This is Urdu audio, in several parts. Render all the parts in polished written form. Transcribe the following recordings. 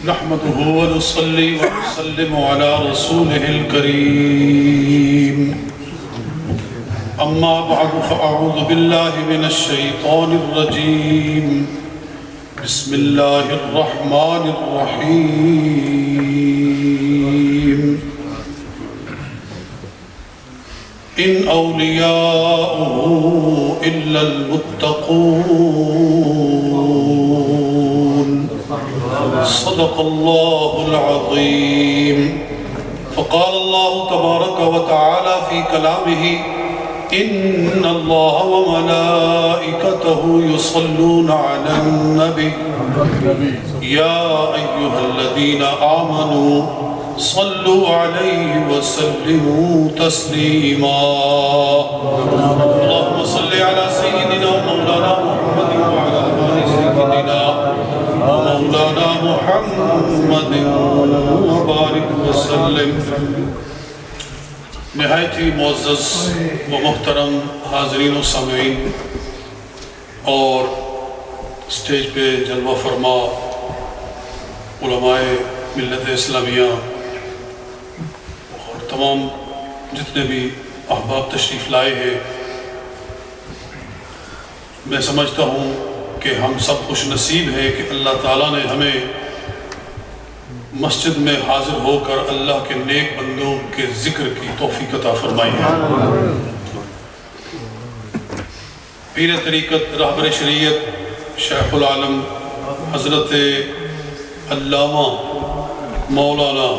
نحمده ونصلي ونسلم على رسوله الكريم أما بعد فأعوذ بالله من الشيطان الرجيم بسم الله الرحمن الرحيم إن أولياؤه إلا المتقون صدق الله العظيم فقال الله تبارك وتعالى في كلامه إن الله وملائكته يصلون على النبي يا أيها الذين آمنوا صلوا عليه وسلموا تسليما اللهم صل على سيدنا مولانا محمد وعلى آل سيدنا مولانا محمد وبارک وسلم۔ نہایت ہی معزز و محترم حاضرین و سامعین اور اسٹیج پہ جلوہ فرما علماء ملت اسلامیہ اور تمام جتنے بھی احباب تشریف لائے ہیں، میں سمجھتا ہوں کہ ہم سب خوش نصیب ہیں کہ اللہ تعالیٰ نے ہمیں مسجد میں حاضر ہو کر اللہ کے نیک بندوں کے ذکر کی توفیق عطا فرمائی ہے۔ پیر طریقت رہبر شریعت شیخ العالم حضرت علامہ مولانا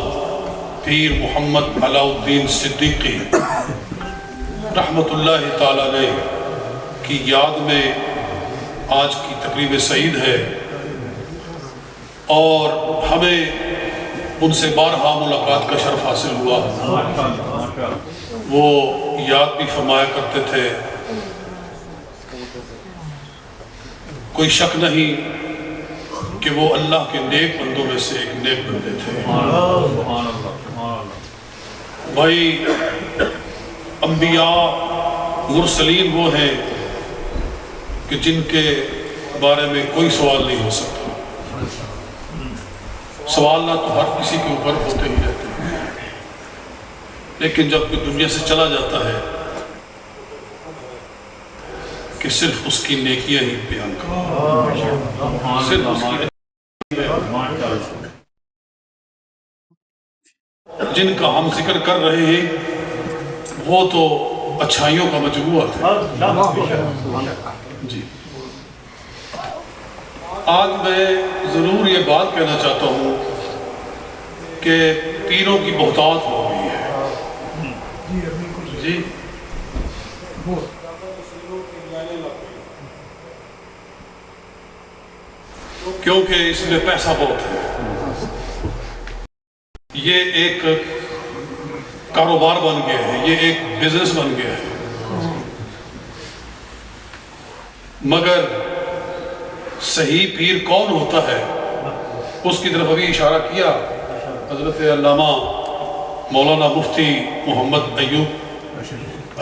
پیر محمد علاء الدین صدیقی رحمت اللہ تعالیٰ علیہ کی یاد میں آج کی تقریب سعید ہے، اور ہمیں ان سے بارہا ملاقات کا شرف حاصل ہوا۔ وہ یاد بھی فرمایا کرتے تھے، کوئی شک نہیں کہ وہ اللہ کے نیک بندوں میں سے ایک نیک بندے تھے۔ بھائی، انبیاء مرسلین وہ ہیں کہ جن کے بارے میں کوئی سوال نہیں ہو سکتا۔ سوالات تو ہر کسی کے اوپر ہوتے ہی رہتے ہیں، لیکن جب کوئی دنیا سے چلا جاتا ہے کہ صرف اس کی نیکیاں ہی بیان کریں، صرف اس کی جن کا ہم ذکر کر رہے ہیں وہ تو اچھائیوں کا مجموعہ تھا۔ جی، آج میں ضرور یہ بات کہنا چاہتا ہوں کہ پیروں کی بہتات ہو گئی ہے۔ جی، کیونکہ اس میں پیسہ بہت ہے، یہ ایک کاروبار بن گیا ہے، یہ ایک بزنس بن گیا ہے۔ مگر صحیح پیر کون ہوتا ہے اس کی طرف ابھی اشارہ کیا حضرت علامہ مولانا مفتی محمد ایوب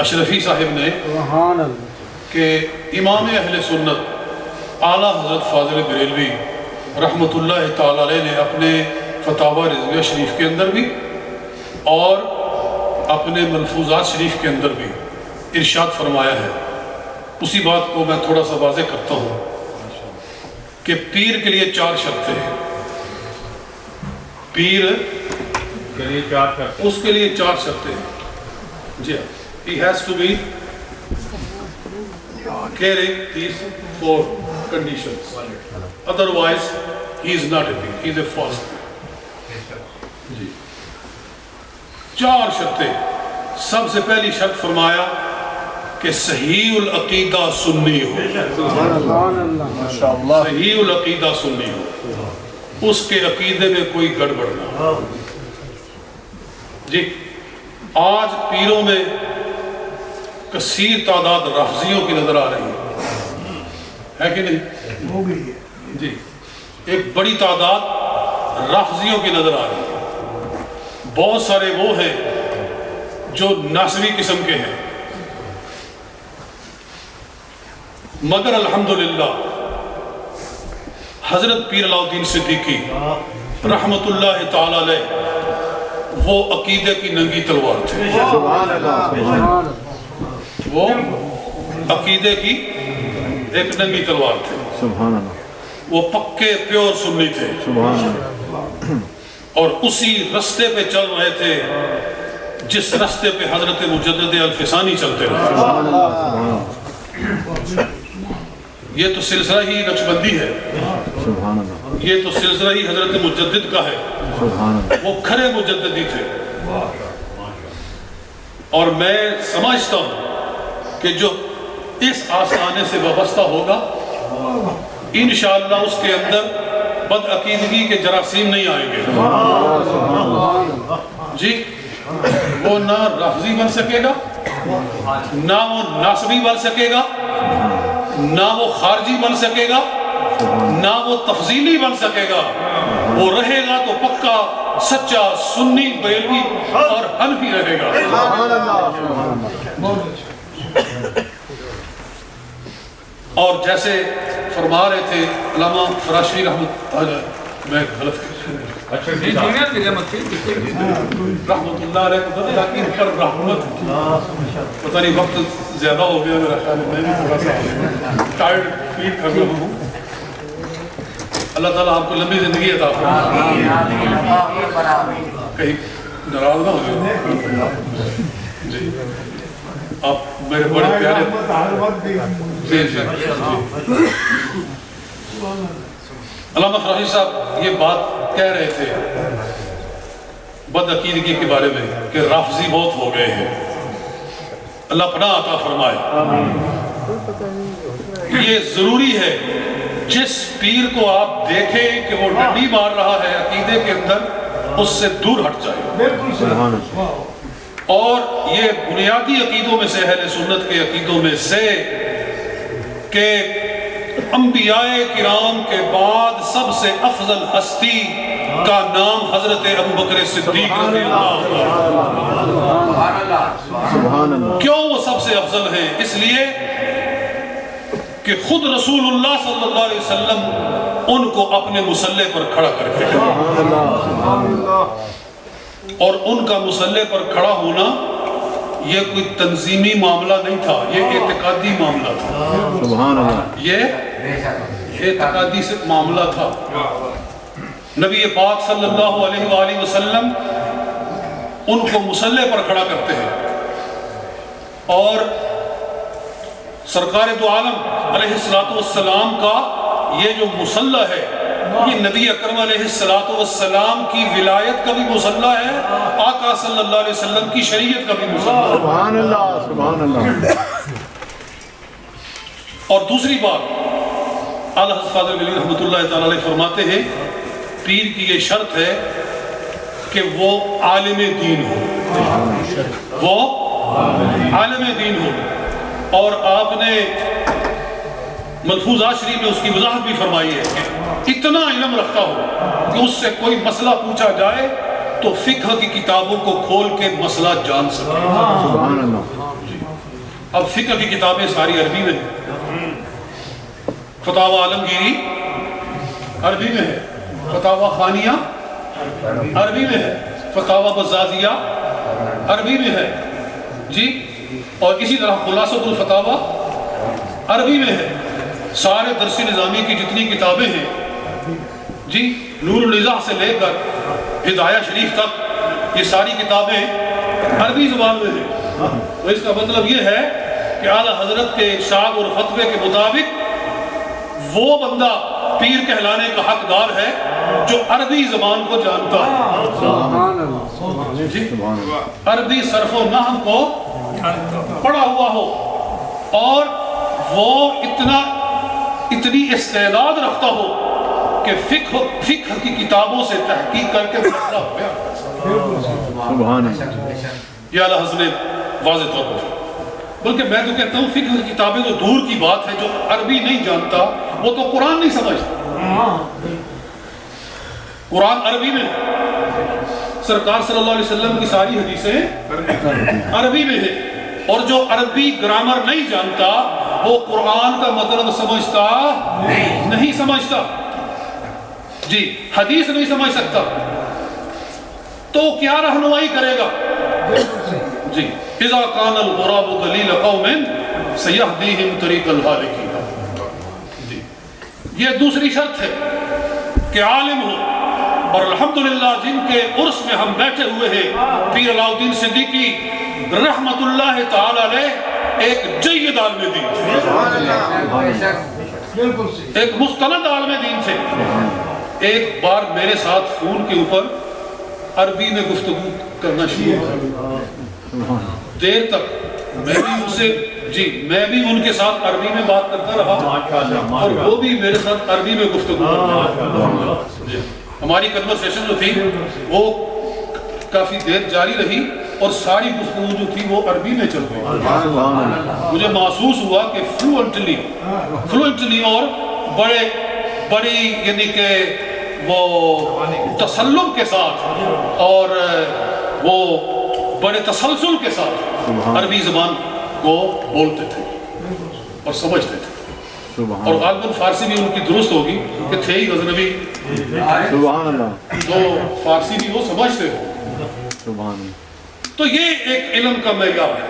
اشرفی صاحب نے کہ امام اہل سنت اعلیٰ حضرت فاضل بریلوی رحمت اللہ تعالیٰ علیہ نے اپنے فتاوی رضویہ شریف کے اندر بھی اور اپنے ملفوظات شریف کے اندر بھی ارشاد فرمایا ہے۔ اسی بات کو میں تھوڑا سا واضح کرتا ہوں کہ پیر کے لیے 4 شرطیں ہیں۔ پیر کے لیے 4 شرطیں، اس کے لیے 4 شرطیں ہیں۔ جی ہاں، he has to be carrying these 4 conditions, otherwise he is not a peer, he is a false peer۔ جی، 4 شرطیں۔ سب سے پہلی شرط فرمایا کہ صحیح العقیدہ سنی ہو، صحیح العقیدہ سنی ہو، اس کے عقیدے میں کوئی گڑبڑ نہ ہو۔ جی، آج پیروں میں کثیر تعداد رافضیوں کی نظر آ رہی ہے کہ نہیں؟ جی، ایک بڑی تعداد رافضیوں کی نظر آ رہی ہے۔ بہت سارے وہ ہیں جو ناسوی قسم کے ہیں، مگر الحمدللہ حضرت پیر علاؤ الدین صدیقی رحمت اللہ تعالی علیہ وہ عقیدے کی ننگی تلوار تھے. وہ عقیدے کی ایک ننگی تلوار تھے. وہ پکے پیور سنی تھے اور اسی رستے پہ چل رہے تھے جس رستے پہ حضرت مجدد الفسانی چلتے رہے. یہ تو سلسلہ ہی نقشبندی ہے, یہ تو سلسلہ ہی حضرت مجدد کا ہے. وہ کھرے مجددی تھے. اور میں سمجھتا ہوں کہ جو اس آستانے سے وابستہ ہوگا انشاءاللہ اس کے اندر بد عقیدگی کے جراثیم نہیں آئیں گے. جی وہ نہ رافضی بن سکے گا, نہ وہ ناصبی بن سکے گا, نہ وہ خارجی بن سکے گا, نہ وہ تفضیلی بن سکے گا. وہ رہے گا تو پکا سچا سنی بریلوی اور حنفی رہے گا. اور جیسے فرما رہے تھے علامہ فراشی رحمت میں غلط رحمت اللہ علیہ پر رحمت, پتہ نہیں وقت زیادہ ہو گیا میرا خیال ہے, میں بھی تھوڑا سا ٹائرڈ فیل کر رہا ہوں. اللہ تعالیٰ آپ کو لمبی زندگی عطا فرمائے, کہیں ناراض نہ ہو جائے. جی آپ میرے بڑے پیارے علامہ فراشی صاحب یہ بات کہہ رہے تھے بد عقیدگی کے بارے میں کہ رافضی بہت ہو گئے ہیں. اللہ پناہ عطا فرمائے. یہ ضروری ہے جس پیر کو آپ دیکھیں کہ وہ ڈنڈی مار رہا ہے عقیدے کے اندر, اس سے دور ہٹ جائے. اور یہ بنیادی عقیدوں میں سے اہل سنت کے عقیدوں میں سے کہ انبیاء کرام کے بعد سب سے افضل ہستی کا نام حضرت ابوبکر صدیق رضی اللہ عنہ. کیوں وہ سب سے افضل ہیں؟ اس لیے کہ خود رسول اللہ صلی اللہ علیہ وسلم ان کو اپنے مصلح پر کھڑا کر کے, اور ان کا مصلح پر کھڑا ہونا یہ کوئی تنظیمی معاملہ نہیں تھا, یہ اعتقادی معاملہ تھا. یہ اعتقادی سے معاملہ تھا. نبی پاک صلی اللہ علیہ وآلہ وسلم ان کو مصلح پر کھڑا کرتے ہیں, اور سرکار دو عالم علیہ السلام کا یہ جو مصلح ہے یہ نبی اکرم علیہ السلام کی ولایت کا بھی مصلح ہے, آقا صلی اللہ علیہ وسلم کی شریعت کا بھی مصلح ہے. سبحان اللہ, سبحان اللہ. اور دوسری بات اعلیٰ حضرت فاضل ولی رحمت اللہ تعالی علیہ فرماتے ہیں پیر کی یہ شرط ہے کہ وہ عالم دین ہو, وہ عالم دین ہو. اور آپ نے ملفوظات شریف میں اس کی وضاحت بھی فرمائی ہے کہ اتنا علم رکھتا ہو کہ اس سے کوئی مسئلہ پوچھا جائے تو فقہ کی کتابوں کو کھول کے مسئلہ جان سکے. سبحان اللہ. اب فقہ کی کتابیں ساری عربی میں ہیں, فتاوی عالمگیری عربی میں ہے, فتاوی خانیہ عربی میں ہے, فتاوی بزازیہ عربی میں ہے جی, اور اسی طرح خلاصۃ الفتاوی عربی میں ہے. سارے درس نظامی کی جتنی کتابیں ہیں جی, نور النزاع سے لے کر ہدایہ شریف تک, یہ ساری کتابیں عربی زبان میں ہیں. تو اس کا مطلب یہ ہے کہ اعلیٰ حضرت کے ارشاد اور فتوے کے مطابق وہ بندہ پیر کہلانے کا حقدار ہے جو عربی زبان کو جانتا ہے جی, عربی صرف و نحو کو پڑھا ہوا ہو, اور وہ اتنی استعداد رکھتا ہو کہ فقہ کی کتابوں سے تحقیق کر کے مسئلہ ہو گیا. یہ اعلیٰ حضرت نے واضح طور پر, بلکہ میں تو کہتا ہوں فقہ کی کتابیں تو دور کی بات ہے, جو عربی نہیں جانتا وہ تو قرآن نہیں سمجھتا. قرآن عربی میں, سرکار صلی اللہ علیہ وسلم کی ساری حدیثیں عربی میں ہیں, اور جو عربی گرامر نہیں جانتا وہ قرآن کا مطلب سمجھتا نہیں سمجھتا. جی حدیث نہیں سمجھ سکتا تو کیا رہنمائی کرے گا؟ جی اذا کان الغراب دلیل قوم سیہدیہم طریق الہالکین. جی یہ دوسری شرط ہے کہ عالم ہو. اور الحمدللہ جن کے عرس میں ہم بیٹھے ہوئے ہیں پیر علاؤ الدین صدیقی رحمت اللہ تعالی علیہ ایک جید عالم دین تھے، ایک مستند عالم دین تھے. ایک بار میرے ساتھ فون کے اوپر عربی میں گفتگو کرنا شروع کیا. دیر تک میں بھی ان کے ساتھ عربی میں بات کرتا رہا اور وہ بھی میرے ساتھ عربی میں گفتگو کرتا رہا. ہماری کنورسیشن جو تھی وہ کافی دیر جاری رہی اور ساری گفتگو جو تھی وہ عربی میں چل گئی. مجھے محسوس ہوا کہ فلوئنٹلی اور بڑی یعنی کہ وہ تسلم کے ساتھ اور وہ بڑے تسلسل کے ساتھ عربی زبان کو بولتے تھے اور سمجھتے تھے. اور غالباً فارسی بھی ان کی درست ہوگی کہ تھے ہی غزنوی تو فارسی بھی وہ سمجھتے ہو. تو یہ ایک علم کا معیار ہے.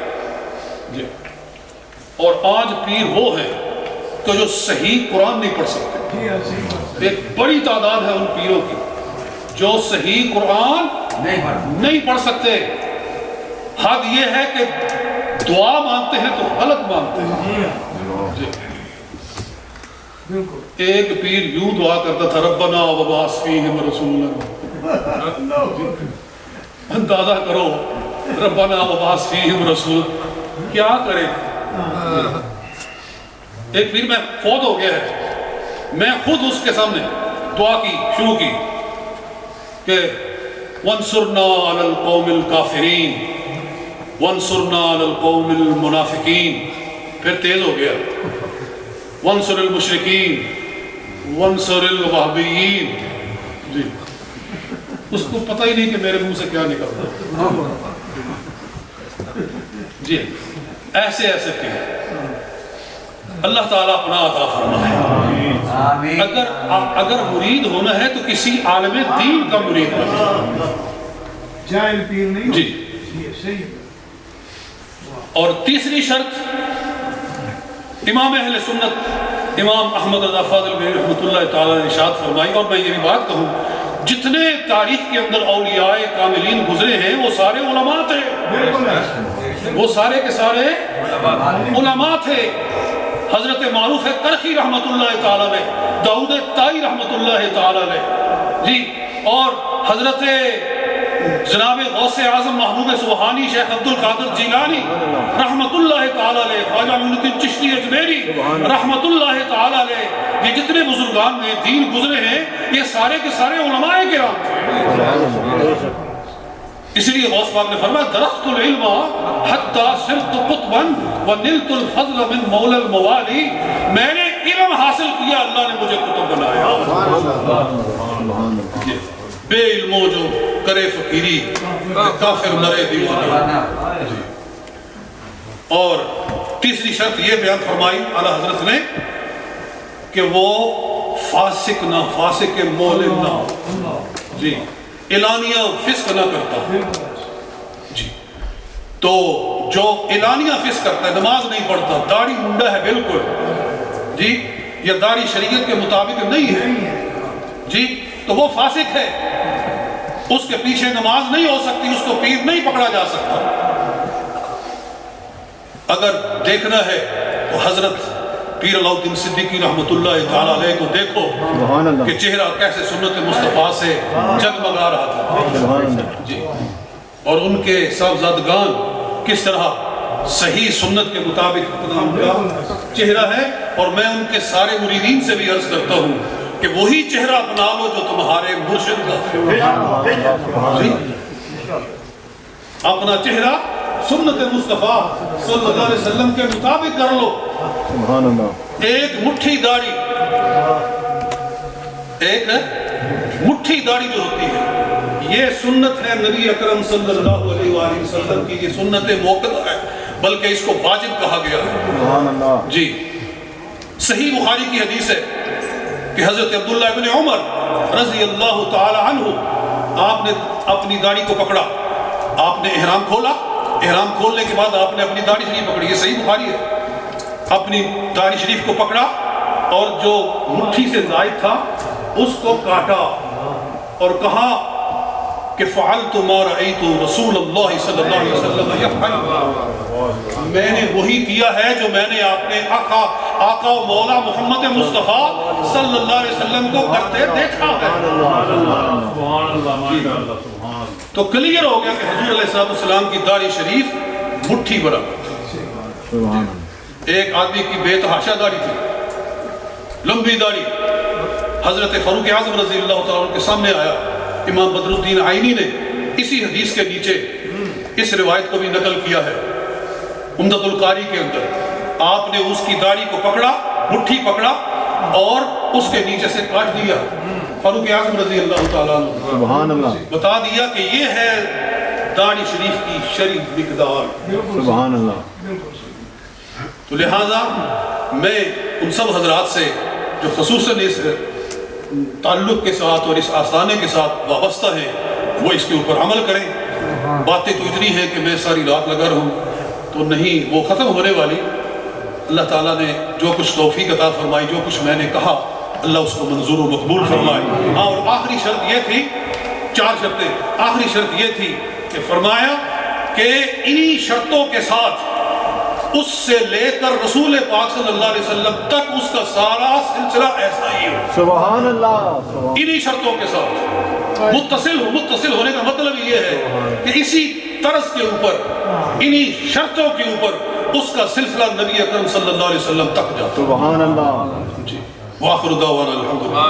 اور آج پیر وہ ہیں کہ جو صحیح قرآن نہیں پڑھ سکتے. ایک بڑی تعداد ہے ان پیروں کی جو صحیح قرآن نہیں پڑھ سکتے. حد یہ ہے کہ دعا مانگتے ہیں تو غلط مانگتے ہیں. ایک پیر یوں دعا کرتا تھا ربنا وبعث فیہم رسولا. اندازہ کرو ربنا وبعث فیہم رسول کیا کرے. ایک پیر میں فوت ہو گیا ہے، میں خود اس کے سامنے دعا کی شروع کی کہ وانصرنا علی القوم الکافرین وانصرنا علی القوم المنافقین. پھر تیز ہو گیا وانصر المشرکین وانصر الوہابیین. جی اس کو پتہ ہی نہیں کہ میرے منہ سے کیا نکل رہا. جی ایسے کہ اللہ تعالیٰ اپنا عطا فرمائے. اگر مرید ہونا ہے تو کسی عالم دین کا مرید ہونا جاہل پیر نہیں. جی اور تیسری شرط امام اہل سنت امام احمد رضا فاضل بن رحمۃ اللہ تعالیٰ نے ارشاد فرمائی. اور میں یہ بھی بات کہوں جتنے تاریخ کے اندر اولیاء کاملین گزرے ہیں وہ سارے علماء تھے. وہ سارے کے سارے علماء تھے. حضرت معروف ہے کرخی رحمت اللہ تعالیٰ نے، داؤد طائی رحمت اللہ تعالیٰ نے جی، اور حضرت جناب غوث اعظم محبوب سبحانی شیخ عبد القادر جیلانی رحمت اللہ تعالیٰ علیہ، خواجہ معین الدین چشتی اجمیری رحمت اللہ تعالیٰ علیہ، یہ جتنے بزرگان میں دین گزرے ہیں یہ سارے کے سارے علماء کرام تھے. اس لیے غوث پاک نے فرمایا درخت العلم حتی صرت قطبا ونلت الفضل من مولا الموالی. میں نے علم حاصل کیا اللہ نے مجھے قطب بنایا. بے علموں جو کرے فقیری کافر مرے دیوانا. اور تیسری شرط یہ بیان فرمائی اعلیٰ حضرت نے کہ وہ فاسق نہ، فاسق مولم نہ، جی اعلانیہ فسق نہ کرتا. جی تو جو اعلانیہ فسق کرتا ہے، نماز نہیں پڑھتا، داڑھی منڈا ہے بالکل جی، یہ داڑھی شریعت کے مطابق نہیں ہے جی، تو وہ فاسق ہے. اس کے پیچھے نماز نہیں ہو سکتی، اس کو پیر نہیں پکڑا جا سکتا. اگر دیکھنا ہے تو حضرت پیر علاؤ الدین صدیقی رحمت اللہ تعالیٰ علیہ کو دیکھو کہ چہرہ کیسے سنت مصطفیٰ سے جگمگا رہا تھا جی، اور ان کے صاحبزادگان کس طرح صحیح سنت کے مطابق ان کا چہرہ ہے. اور میں ان کے سارے مریدین سے بھی عرض کرتا ہوں کہ وہی چہرہ اپنا لو جو تمہارے مرشد کا جی، اپنا چہرہ سنت مصطفیٰ صلی اللہ علیہ وسلم کے مطابق کر لو. ایک مٹھی داڑھی جو ہوتی ہے یہ سنت ہے نبی اکرم صلی اللہ علیہ وآلہ وسلم کی. یہ سنت موقع ہے بلکہ اس کو واجب کہا گیا ہے جی. صحیح بخاری کی حدیث ہے کہ حضرت عبداللہ ابن عمر رضی اللہ تعالی عنہ، آپ نے اپنی داڑھی کو پکڑا، آپ نے احرام کھولا، احرام کھولنے کے بعد آپ نے اپنی داڑھی شریف پکڑی، یہ صحیح بخاری ہے، اپنی داڑھی شریف کو پکڑا اور جو مٹھی سے زائد تھا اس کو کاٹا اور کہا کہ فعلت ما رأیت رسول اللہ صلی اللہ علیہ وسلم یفعل، میں نے وہی کیا ہے جو میں نے اپنے آقا و مولا محمد مصطفیٰ صلی اللہ علیہ وسلم کو کرتے دیکھا ہے۔ تو کلیئر ہو گیا کہ حضور علیہ السلام کی داڑھی شریف مٹھی برابر۔ ایک آدمی کی بے تحاشا داڑھی تھی، لمبی داڑھی، حضرت فاروق اعظم رضی اللہ تعالیٰ عنہ کے سامنے آیا، امام بدر الدین عینی نے اسی حدیث کے نیچے اس روایت کو بھی نقل کیا ہے عمدۃ القاری کے اندر، آپ نے اس کی داڑھی کو پکڑا، مٹھی پکڑا اور اس کے نیچے سے کاٹ دیا۔ فاروق اعظم رضی اللہ تعالیٰ عنہ سبحان اللہ، بتا دیا کہ یہ ہے داڑھی شریف کی شرعی مقدار۔ سبحان اللہ۔ تو لہٰذا میں ان سب حضرات سے جو خصوصاً اس تعلق کے ساتھ اور اس آستانے کے ساتھ وابستہ ہیں وہ اس کے اوپر عمل کریں۔ باتیں تو اتنی ہیں کہ میں ساری رات لگا رہوں تو نہیں وہ ختم ہونے والی۔ اللہ تعالیٰ نے جو کچھ توفیق عطا فرمائی، جو کچھ میں نے کہا، اللہ اس کو منظور و مقبول فرمائے۔ ہاں، اور آخری شرط یہ تھی، 4 شرطیں، آخری شرط یہ تھی کہ فرمایا کہ انہی شرطوں کے ساتھ اس سے لے کر رسول پاک صلی اللہ علیہ وسلم تک اس کا سارا سلسلہ ایسا ہی ہو۔ سبحان اللہ۔ انہی شرطوں کے ساتھ متصل ہونے کا مطلب یہ ہے کہ اسی طرز کے اوپر، انہی شرطوں کے اوپر اس کا سلسلہ نبی اکرم صلی اللہ علیہ وسلم تک جاتا۔ سبحان اللہ۔ جی، وآخر دعوانا الحمدللہ۔